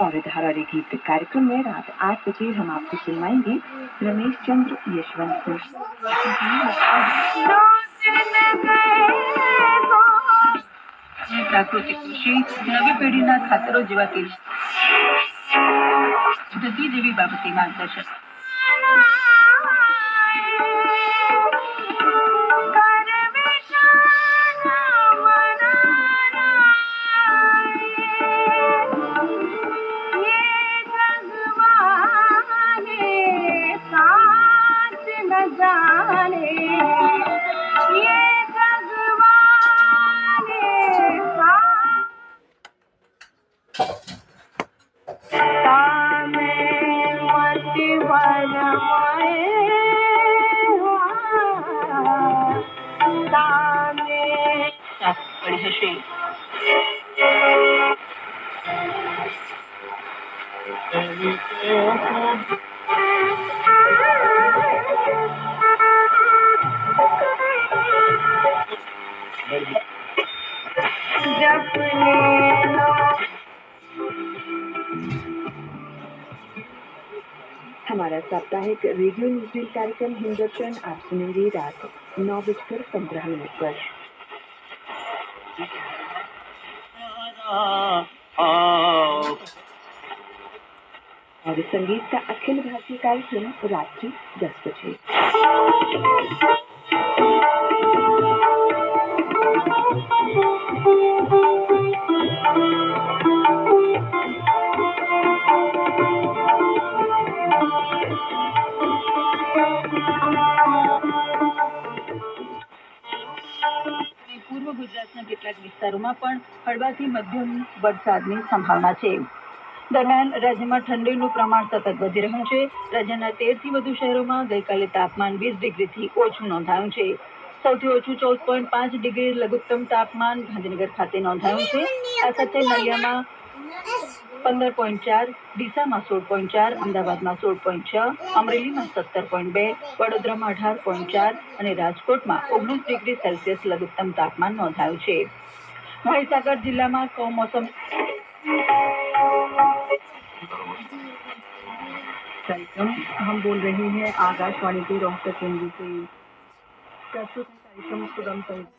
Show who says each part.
Speaker 1: और धारावाहिक गीत कार्यक्रम में रात 8 बजे हम आपको सुनवाएंगे रमेश चंद्र यशवंत सिंह। प्राकृतिक कृषि नवी पेढीना खातरो जीवातील पद्धती जेवी बाबते मार्गदर्शन हमारा साप्ताहिक रेडियो न्यूज़ कार्यक्रम हिंदुस्तान आप सुनेंगे रात 9:15 पर। और संगीत का अखिल भारतीय कार्यक्रम रात्रि 10 बजे। પૂર્વ ગુજરાતના કેટલાક વિસ્તારોમાં પણ હળવાથી મધ્યમ વરસાદની સંભાવના છે। દરમિયાન રાજ્યમાં ઠંડીનું પ્રમાણ સતત વધી રહ્યું છે। રાજ્યના 13થી વધુ શહેરોમાં ગઈકાલે તાપમાન 20 ડિગ્રીથી ઓછું નોંધાયું છે। સૌથી ઓછું 14.5 ડિગ્રી લઘુત્તમ તાપમાન ગાંધીનગર ખાતે નોંધાયું છે। આ સાથે નલિયામાં 15.4, ડીસામાં 16.4, અમદાવાદમાં 16.6, અમરેલીમાં 17.2, વડોદરામાં 18.4 અને રાજકોટમાં 19 ડિગ્રી સેલ્સિયસ લઘુત્તમ તાપમાન નોંધાયું છે। મહીસાગર જિલ્લામાં કમોસમ कार्यक्रम हम बोल रहे हैं आकाशवाणी के रोहतक केंद्र से। प्रस्तुत है कार्यक्रम सुगम संगीत।